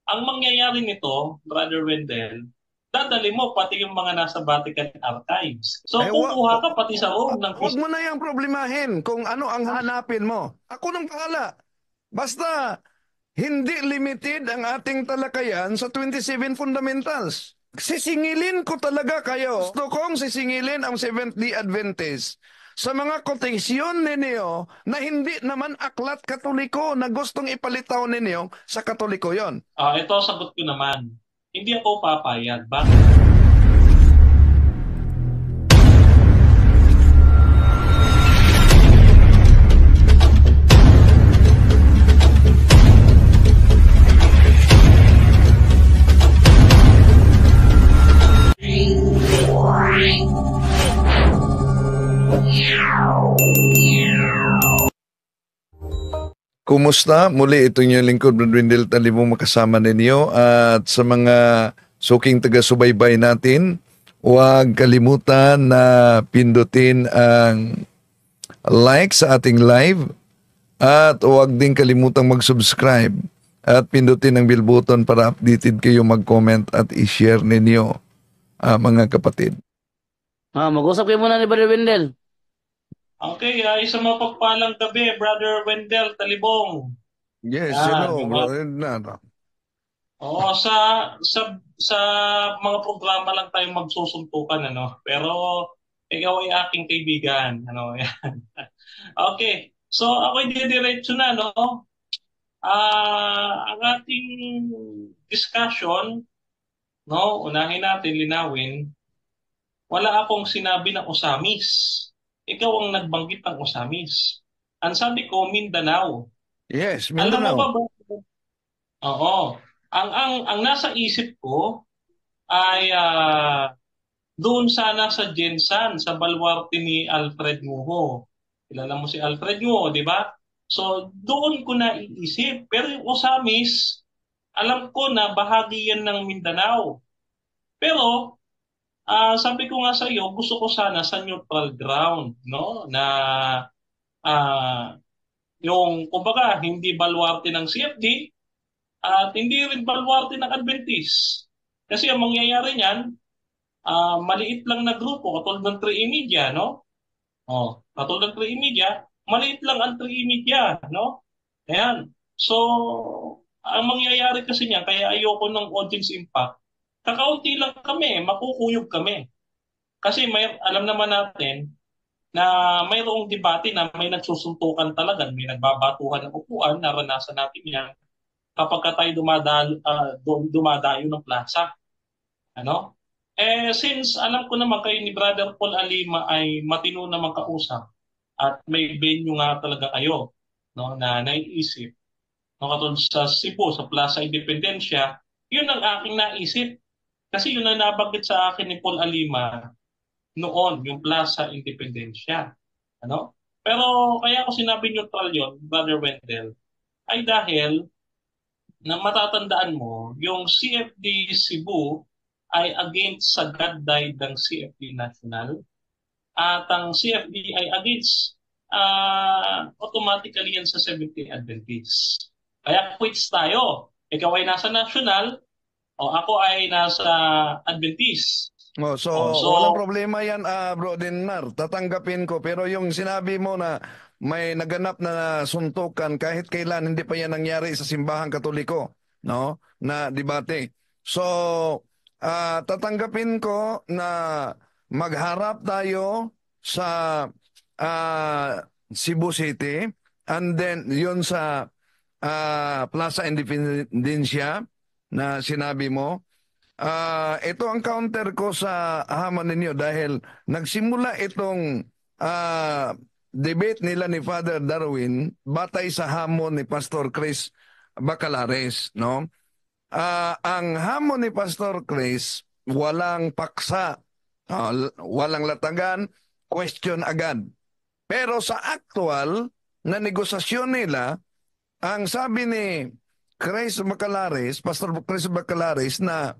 Ang mangyayari nito, Brother Wendell, dadali mo pati yung mga nasa Vatican Archives. So, Eh, kukuha ka pati sa loob ng wag mo na yung problemahin kung ano ang hanapin mo. Ako nang pahala. Basta, hindi limited ang ating talakayan sa 27 fundamentals. Sisingilin ko talaga kayo. Gusto kong sisingilin ang Seventh-day Adventist sa mga koteksyon ninyo na hindi naman aklat katoliko na gustong ipalitaw ninyo sa katoliko yon. ito sagot ko naman. Hindi ako papayag. Bakit? Kumusta? Muli ito yung lingkod, Brad Wendell Talibong makasama ninyo at sa mga suking taga-subaybay natin, huwag kalimutan na pindutin ang like sa ating live at huwag din kalimutang mag-subscribe at pindutin ang bell button para updated kayo mag-comment at i-share ninyo mga kapatid. Mag-usap kayo muna ni Brother Wendell. Okay, isang mapagpalang gabi, Brother Wendell Talibong. Yes, Yan, hello, yung bro. Oo, sa mga programa lang tayo magsusuntukan, ano. Pero ikaw ay aking kaibigan, ano. Yan. Okay. So ako diretso na, no. Ang ating discussion, no, unahin natin linawin, wala akong sinabi ng Osamis. Ikaw ang nagbanggit ng Osamis. Ang sabi ko, Mindanao. Yes, Alam mo ba, Mindanao. Oo. Ang nasa isip ko ay doon sana sa Jensan, sa baluarte ni Alfred Nguho. Kilala mo si Alfred Nguho, di ba? So, doon ko naiisip. Pero yung Osamis, alam ko na bahagi yan ng Mindanao. Pero, sabi ko nga sa iyo, gusto ko sana sa neutral ground, no? Na ah, yung, kumbaga, hindi baluarte ng CFD, at hindi rin baluarte ng Adventist. Kasi ang mangyayari niyan, maliit lang na grupo, katulad ng 3E Media, no? Katulad ng 3E Media, maliit lang ang 3E Media, no? Ayan. So, ang mangyayari kasi niyan, kaya ayoko ng audience impact, kakaunti lang kami, makukuyog kami. Kasi alam naman natin na mayroong debate na may nagsusuntukan talaga, may nagbabatuhan ng upuan, naranasan natin yan kapag ka tayo dumadayo ng plaza. Ano? Since alam ko naman kayo ni Brother Paul Alima ay matino naman kausap at may venue nga talaga kayo, no, na naiisip, no, katulad sa Cebu, sa Plaza Independencia, yun ang aking naisip. Kasi yun ang nabanggit sa akin ni Paul Alima noon, yung Plaza Independencia. Ano? Pero kaya ko sinabi neutral yun, Brother Wendell, ay dahil na matatandaan mo, yung CFD Cebu ay against sa God died ng CFD National at ang CFD ay against automatically yan sa Seventh-day Adventist. Kaya quits tayo. Ikaw ay nasa National o ako ay nasa Adventist. So So, walang problema yan, Bro Dinar. Tatanggapin ko. Pero yung sinabi mo na may naganap na suntukan kahit kailan hindi pa yan nangyari sa simbahang katoliko, no? Na debate. So, tatanggapin ko na magharap tayo sa ah, Cebu City and then yun sa Plaza Independencia na sinabi mo. Ito ang counter ko sa hamon ninyo dahil nagsimula itong debate nila ni Father Darwin batay sa hamon ni Pastor Chris Bacalares, no? Ang hamon ni Pastor Chris, walang paksa, walang latagan, question agad. Pero sa actual na negosasyon nila, ang sabi ni Chris Bacalares, Pastor Chris Bacalares na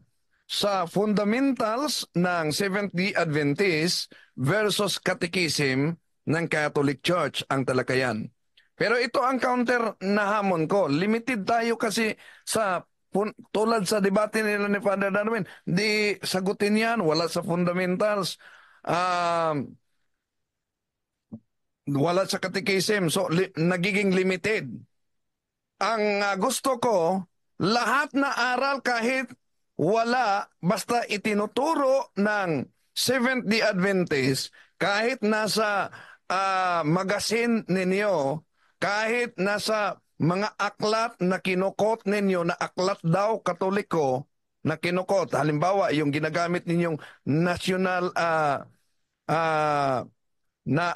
sa fundamentals ng Seventh-day Adventist versus Catechism ng Catholic Church ang talakayan. Pero ito ang counter na hamon ko. Limited tayo kasi sa tulad sa debate nila ni Father Darwin, di sagutin yan, wala sa fundamentals. Wala sa catechism. So, nagiging limited. Ang gusto ko, lahat na aral kahit wala, basta itinuturo ng Seventh-day Adventist, kahit nasa magazine ninyo, kahit nasa mga aklat na kinukot ninyo, na aklat daw Katoliko, na kinukot, halimbawa, yung ginagamit ninyong national na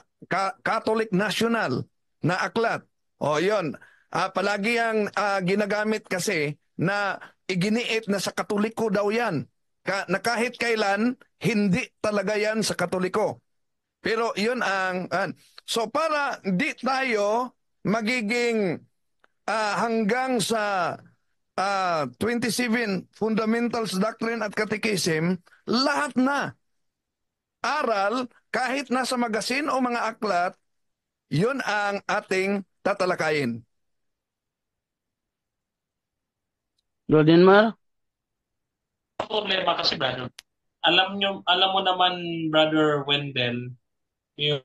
Catholic National na aklat. O yon, palagi ang ginagamit kasi na iginiit na sa Katoliko daw yan. Na kahit kailan, hindi talaga yan sa Katoliko. Pero yun so para di tayo magiging hanggang sa 27 Fundamentals, Doctrine at Catechism, lahat na aral, kahit nasa magasin o mga aklat, yun ang ating tatalakayin. Brother Denmar? Problema kasi, brother. Alam mo naman, Brother Wendell, yung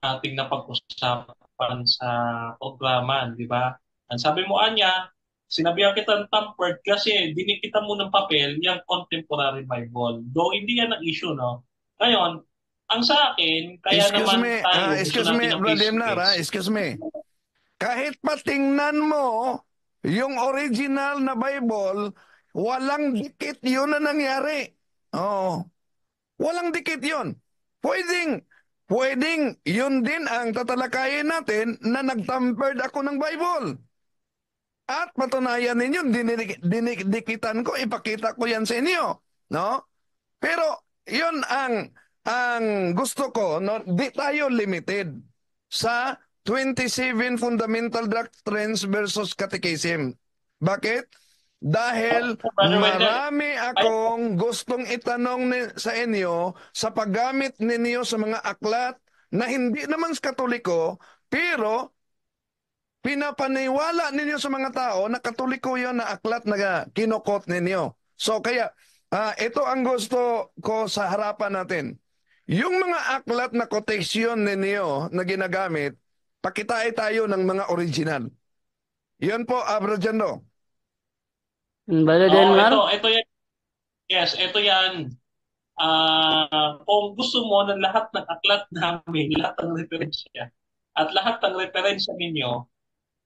ating napag-usapan sa programa, di ba? Ang sabi mo, Anya, sinabihan kita ng tampered kasi dinikita mo ng papel yung contemporary Bible. Though hindi yan ang issue, no? Ngayon, ang sa akin, kaya naman tayo gusto excuse me, natin ng Brother Emnar, face-to-face. excuse me. Kahit patingnan mo yung original na Bible, walang dikit yun na nangyari. Oh, walang dikit yun. Pwedeng yun din ang tatalakayin natin na nagtampered ako ng Bible. At patunayan ninyo, dinikitan ko, ipakita ko yan sa inyo. No? Pero yun ang gusto ko, no? Di tayo limited sa 27 fundamental doctrines versus catechism. Bakit? Dahil Brother Wendell, marami akong gustong itanong sa inyo sa paggamit ninyo sa mga aklat na hindi naman sa Katoliko, pero pinapaniwala ninyo sa mga tao na Katoliko yon na aklat na kinukot ninyo. So kaya, ito ang gusto ko sa harapan natin. Yung mga aklat na quotation ninyo na ginagamit, pakitain tayo ng mga original. Yun po, Abrojando. Brother Oh, Denmar? ito yan. Yes, ito yan. Kung gusto mo ng lahat ng aklat namin, lahat ng referensya, at lahat ng referensya ninyo,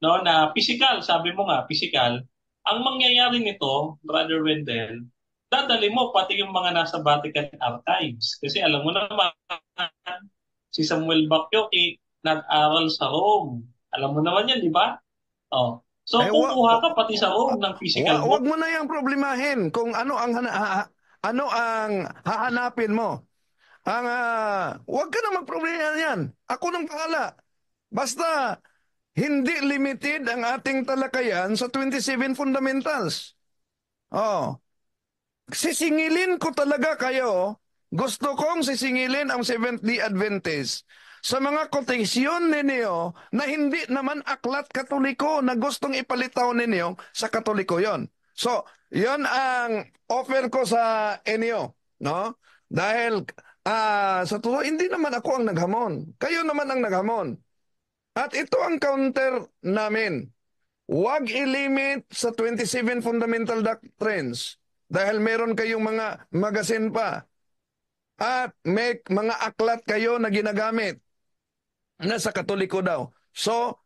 no, na physical, sabi mo nga, physical, ang mangyayari nito, Brother Wendell, dadali mo pati yung mga nasa Vatican Archives. Kasi alam mo naman, si Samuel Bacchiochi nag-aral sa Rome. Alam mo naman yan, di ba? Oh. So, kukuha ka pati sa Rome ng physical book. Wag mo na yung problemahin kung ano ang hahanapin mo. Wag ka na magproblema yan. Ako nang bahala. Basta hindi limited ang ating talakayan sa 27 fundamentals. Oh. Sisingilin ko talaga kayo. Gusto kong sisingilin ang Seventh-day Adventist sa mga koteksyon ninyo na hindi naman aklat Katoliko na gustong ipalitaw ninyo sa Katoliko yon. So, yon ang offer ko sa inyo. No? Dahil sa totoo, hindi naman ako ang naghamon. Kayo naman ang naghamon. At ito ang counter namin. Huwag ilimit sa 27 fundamental doctrines dahil meron kayong mga magazine pa at may mga aklat kayo na ginagamit na sa Katoliko daw. So,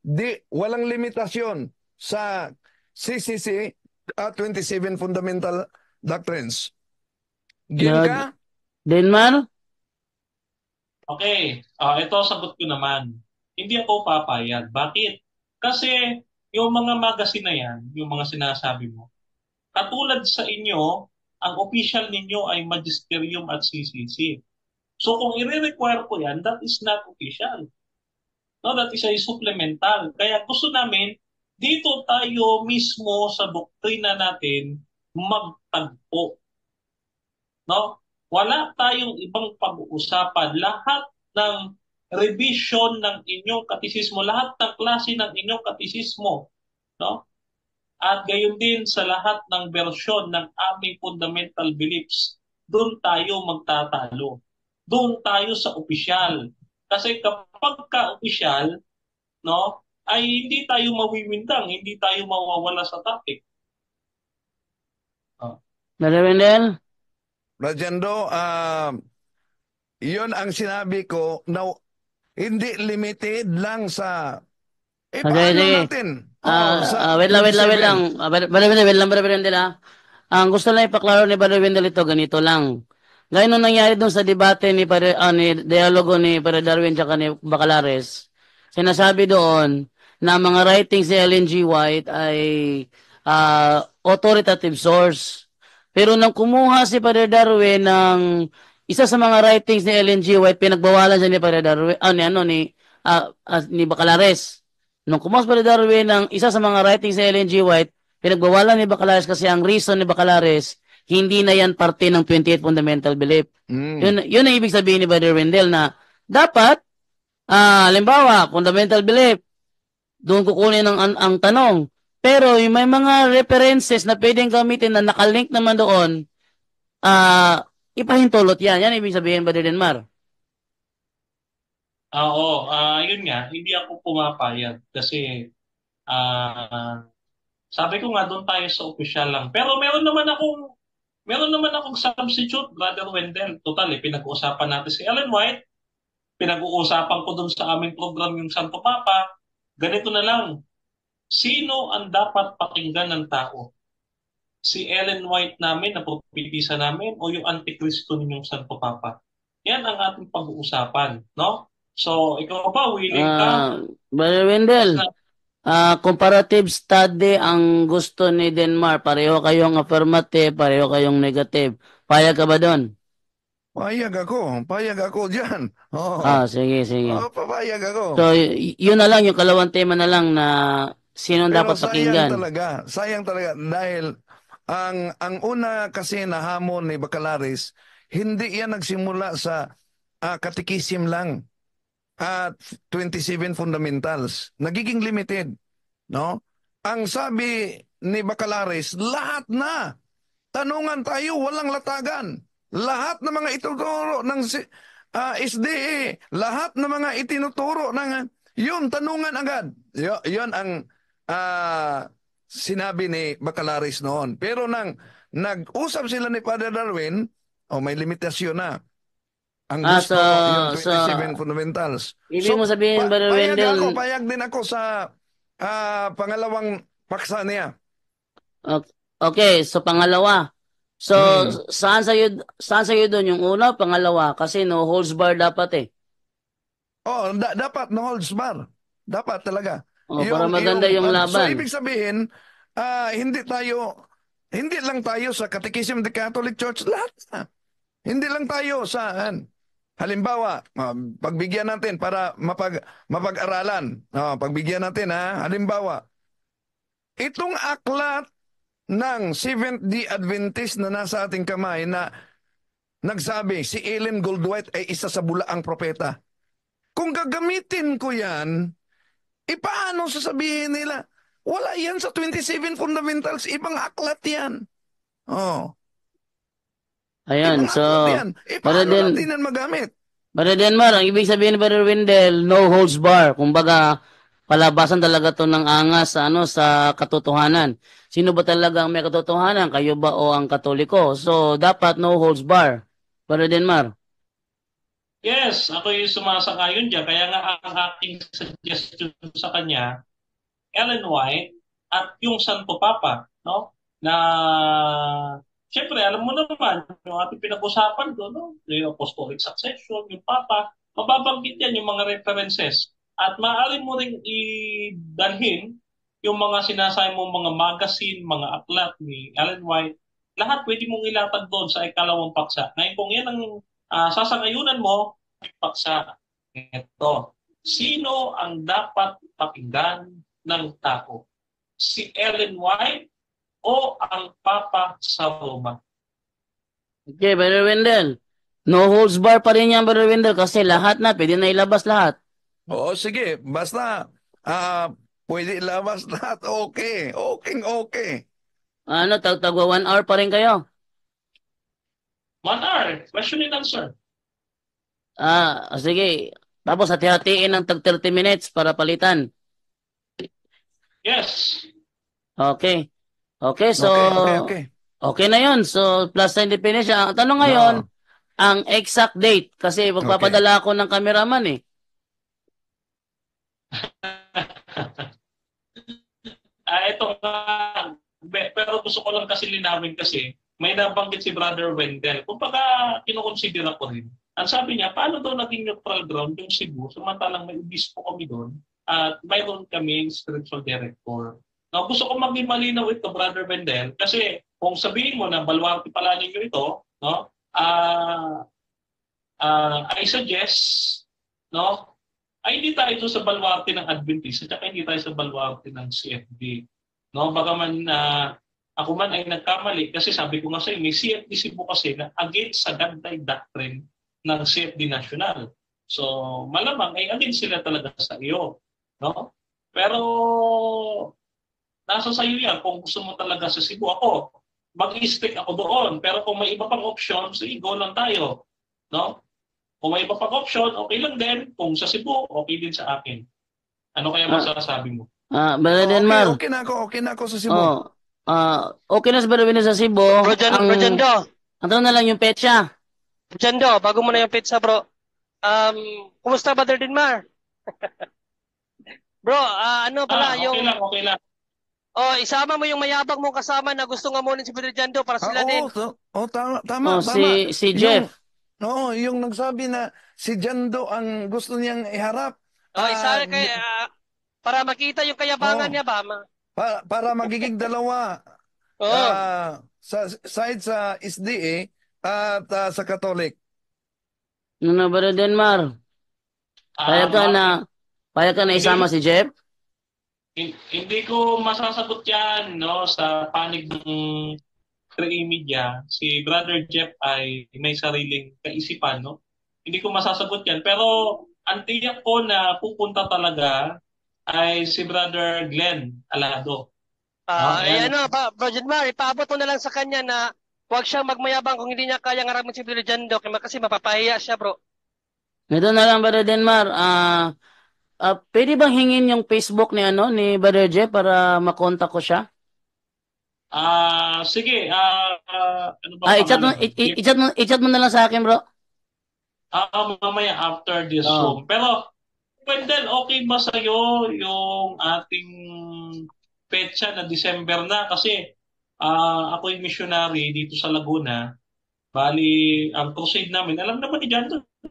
walang limitasyon sa CCC 27 fundamental doctrines. Game ka? Denmar? Okay, ito sagot ko naman. Hindi ako papayag. Bakit? Kasi yung mga magazine na yan, yung mga sinasabi mo, katulad sa inyo, ang official ninyo ay Magisterium at CCC. So kung i-require ko yan, that is not official. No, that is a supplemental. Kaya gusto namin, dito tayo mismo sa doktrina natin magtagpo. No? Wala tayong ibang pag-uusapan. Lahat ng revision ng inyong katisismo, lahat ng klase ng inyong katisismo, no? at gayon din sa lahat ng bersyon ng aming fundamental beliefs, doon tayo magtatalo. Doon tayo sa opisyal. Kasi kapag ka-opisyal, no, ay hindi tayo mawiwindang, hindi tayo mawawala sa topic. Oh. Brother Wendell? Rajendo, yun ang sinabi ko na hindi limited lang sa Sige, paano sige. natin? Sa Wait lang, wait lang, wait 27. lang. Brother Wendell, wait lang, Brother Wendell, ha? Ang gusto lang ipaklaro ni Brother Wendell ito, ganito lang. Gaya nung nangyari dun sa debate ni dialogo ni Brother Darwin tsaka ni Bacalares, sinasabi doon na ang mga writings ni Ellen G. White ay authoritative source. Pero nang kumuha si Brother Darwin ng isa sa mga writings ni Ellen G. White, pinagbawalan siya ni Brother Darwin, ni Bacalares. Nung kumuha si Brother Darwin ng isa sa mga writings ni Ellen G. White, pinagbawalan ni Bacalares kasi ang reason ni Bacalares, hindi na yan parte ng 28 fundamental belief. Yun ang ibig sabihin ni Brother Wendell na dapat, halimbawa, fundamental belief, doon kukunin ang tanong. Pero yung may mga references na pwedeng gamitin na nakalink naman doon, ipahintulot yan. Yan ibig sabihin, Brother Denmar. Oo, yun nga, hindi ako pumapayag kasi sabi ko nga doon tayo sa opisyal lang. Pero meron naman akong substitute, Brother Wendell. Total, pinag-uusapan natin si Ellen White, pinag-uusapan ko doon sa aming program yung Santo Papa. Ganito na lang, sino ang dapat pakinggan ng tao? Si Ellen White namin na propetisa namin o yung Antikristo ninyong Santo Papa? Yan ang ating pag-uusapan, no? So, ikaw ba, willing ka? Brother Wendell, comparative study ang gusto ni Denmar. Pareho kayong affirmative, pareho kayong negative. Payag ka ba doon? Payag ako dyan. Sige, sige. Papayag ako. So, yun na lang, yung kalawang tema na lang na sino Pero dapat pakinggan. sayang talaga dahil ang una kasi na hamon ni Bacalares, hindi yan nagsimula sa katikisim lang at 27 fundamentals. Nagiging limited, no? Ang sabi ni Bacalares, lahat na. Tanungan tayo, walang latagan. Lahat ng mga ituturo ng SDA, lahat ng mga itinuturo ng yun, tanungan agad. Yun ang sinabi ni Bacalares noon. Pero nang nag-usap sila ni Father Darwin, may limitasyon na. Ang gusto, yung 27 fundamentals. Ibig mo sabihin, Brother Wendell, payag din ako sa pangalawang paksa niya. okay, so pangalawa. So, saan sa'yo doon? Yung una, pangalawa? Kasi no holds bar dapat eh. Dapat no holds bar. Dapat talaga. Para maganda yung laban. So, ibig sabihin, hindi lang tayo sa Catechism of the Catholic Church, lahat na. Hindi lang tayo sa, halimbawa, pagbigyan natin para mapag-aralan. Pagbigyan natin, halimbawa, itong aklat ng Seventh-day Adventist na nasa ating kamay na nagsabi, si Ellen Goldwhite ay isa sa bulaang propeta. Kung gagamitin ko yan, paano sasabihin nila? Wala yan sa 27 fundamentals, ibang aklat yan. Ayan, ibang so, aklat yan. Paano natin yan magamit? Brother Denmar, ang ibig sabihin ni Brother Wendell, no holds bar. Kumbaga, palabasan talaga to ng angas sa katotohanan. Sino ba talaga ang may katotohanan? Kayo ba o ang Katoliko? So, dapat no holds bar. Brother Denmar. Yes, ako yung sumasang-ayon dyan. Kaya nga ang aking suggestion sa kanya, Ellen White at yung Santo Papa, no? Na, siyempre, alam mo naman, yung ating pinag-usapan doon, no? Yung apostolic succession, yung Papa, mababanggit yan yung mga references. At maaari mo ring idalhin yung mga sinasabi mong mga magazine, mga aklat ni Ellen White, lahat pwede mong ilatag doon sa ikalawang paksa. Ngayon, kung yan ang sasangayunan mo, paksa. Ito. Sino ang dapat pakinggan ng tao? Si Ellen White o ang Papa sa Roma? Okay, Brother Wendell. No holds bar pa rin yan, Brother Wendell, kasi lahat na, pwede na ilabas lahat. Oo, sige. Basta, Pwede ilabas lahat. Okay. Okay. Ano, tagwa 1 hour pa rin kayo? 1 hour, question and answer. Sige. Tapos hati-hatiin ng tag 30 minutes para palitan. Yes. Okay. Okay, so Okay. okay na yun. So, plus sa independence siya. Ang tanong ngayon, No. ang exact date. Kasi magpapadala ako ng cameraman eh. Ito nga, pero gusto ko lang kasi linawin kasi may nabanggit si Brother Wendell. Kung baka kinukonsidera ko rin. Ang sabi niya, paano daw naging neutral ground yung Cebu samantalang may obispo kami doon at mayroon kaming spiritual director. Now, gusto ko maging malinaw ito, Brother Wendell, kasi kung sabihin mo na baluarte pala ninyo ito, no? I suggest, no? Ay hindi tayo ito sa baluarte ng Adventist at hindi tayo sa baluarte ng CFD. No, baka man ako man ay nagkamali kasi sabi ko nga sa may CFD Cebu kasi na against sa gantay doctrine ng CFD National. So, malamang ay against sila talaga sa iyo, no? Pero nasa sa iyo yan kung gusto mo talaga sa Cebu. Ako, mag-stick ako doon. Pero kung may iba pang option, sige, go lang tayo, no? Kung may iba pang option, okay lang din. Kung sa Cebu, okay din sa akin. Ano kaya masasabi mo? Brother Denmar. Okay na ako sa Cebu. Okay na sa Brother Denmar sa Cebu. Bro Jando. Ang tanong na lang yung petsa. Jando, bago mo na yung pizza, bro. Kumusta, Brother Denmar? Bro, ano pala okay lang. Isama mo yung mayabang mong kasama na gusto nga munin si Brother Jando para sila din. Tama. Si Jeff. Yung nagsabi na si Jando ang gusto niyang iharap. Isa kay para makita yung kayabangan niya ba? Para magiging dalawa. Sa side sa SDA at sa Catholic. Ano ba rin, Denmar? Payag ka na isama si Jeff? Hindi ko masasagot yan, no, sa panig ng 3A Media. Si Brother Jeff ay may sariling kaisipan, no? Hindi ko masasagot yan. Pero ang tiyak ko na pupunta talaga ay si Brother Glenn Alado. Bro Janmar, ipaabot mo na lang sa kanya na huwag siyang magmayabang kung hindi niya kaya ngaramin si Brother Jando kasi mapapahiya siya, bro. Ito na lang, Brother Denmar. Pwede bang hingin yung Facebook ni Brother Jeff para makontak ko siya? Sige. Ano ba i-chat mo na lang sa akin, bro. Mamaya after this Zoom. Pero, Wendell, okay ba sa'yo yung ating petsa na December na? Kasi ako yung missionary dito sa Laguna. Bali, ang crusade namin, alam naman ni John,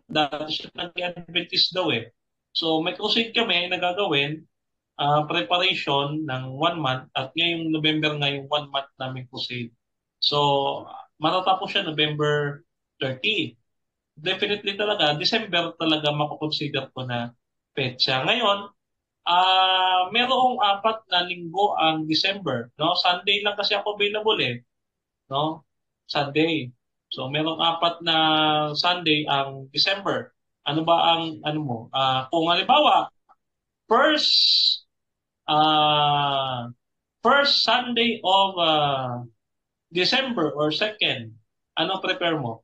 dati siya nag-Adventist daw eh. So, may crusade kami na gagawin, preparation ng 1 month, at ngayong November nga yung 1 month namin crusade. So, matatapos siya November 30. Definitely talaga, December talaga makukonsider ko na petsa. Ngayon, merong 4 na linggo ang December. No? Sunday lang kasi ako available eh. No? Sunday. So, merong 4 na Sunday ang December. Ano ba ang, kung halimbawa, first Sunday of December or second, ano prepare mo?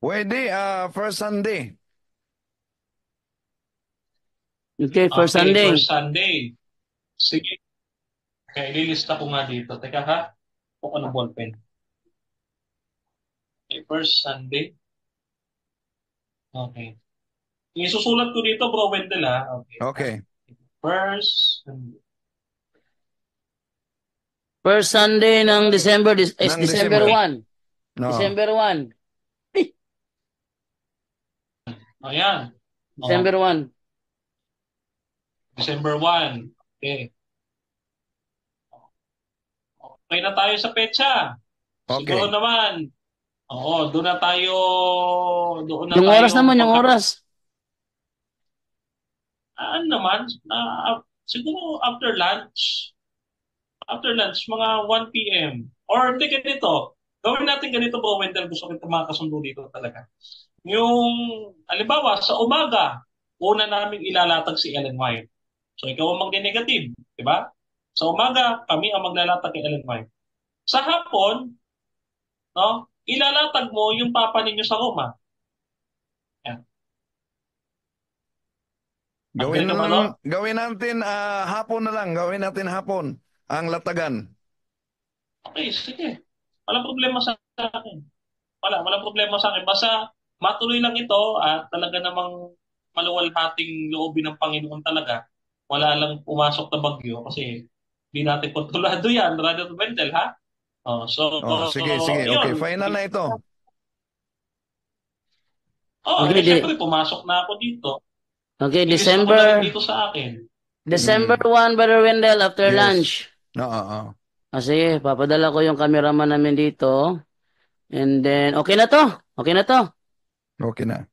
Pwede, first Sunday. Okay, first Sunday. First Sunday. Sige. Okay, ililista ko nga dito. Teka ha. Ako ng ballpen. Okay, first Sunday. Okay. Isusulat ko dito, Bro Wendell, ha? Okay. First Sunday. First Sunday ng December is December 1. No. December 1. Ayan. December 1. December 1. Okay. Okay na tayo sa petsa. Okay. Siguro naman. Oo, doon na tayo. Yung oras naman, yung oras. Naman, siguro after lunch. After lunch, mga 1 p.m. Or hindi ganito. Gawin natin ganito, Bro Wendell. Gusto kita makasundo dito talaga. Yung, halimbawa, sa umaga, una namin ilalatag si Ellen White. So ikaw ang magne-negative, di ba? Sa umaga, kami ang maglalatag kay Ellen White. Sa hapon, no, ilalatag mo yung papa ninyo sa Roma. Yan. Agree ka ba, no? Gawin natin hapon na lang. Gawin natin hapon ang latagan. Okay, sige. Walang problema sa akin. Walang problema sa akin. Basta matuloy lang ito at talaga namang maluwalhating loobin ng Panginoon talaga. Wala lang pumasok na bagyo kasi hindi natin kontrolado yan, Brother Wendell, ha? Sige. Okay, yun. final na ito. Okay, Siyempre, pumasok na ako dito. Okay, Ilis ako na rin dito sa akin. December 1, Brother Wendell, after Yes. lunch. Oo. Sige, papadala ko yung cameraman namin dito. And then, okay na to. Okay na to. Okay na.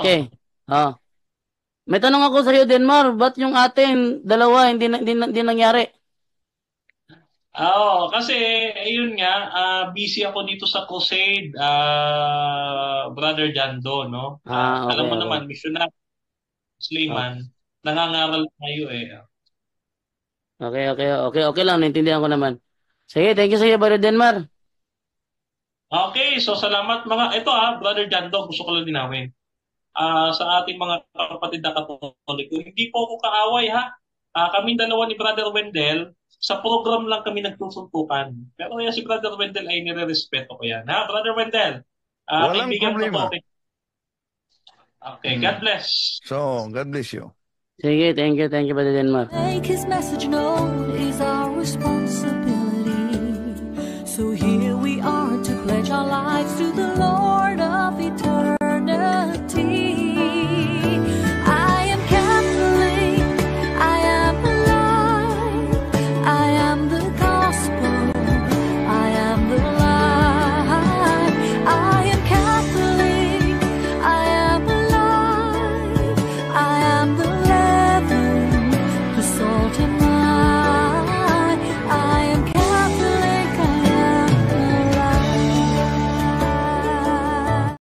Okay. May tanong ako sa iyo, Denmar. Ba't yung atin, dalawa, hindi nangyari? Kasi ayun nga, busy ako dito sa crusade, Brother Jando, no? Okay, Alam mo okay. naman, missionary, Slayman, nangangaral tayo eh. Okay lang, naintindihan ko naman. Sige, thank you sa iyo, Brother Denmar. Okay, so salamat ito Brother Jando, gusto ko lang linawin. Sa ating mga kapatid na Katoliko, hindi po ako kaaway ha. Kaming dalawa ni Brother Wendell, sa program lang kami nagtusuntukan. Pero yan si Brother Wendell ay nire-respeto ko yan. Ha, Brother Wendell? Walang Kaibigan ko problema. po. Okay, God bless. So, God bless you. Sige, thank you, Brother Denmar. Make his message known is our responsibility.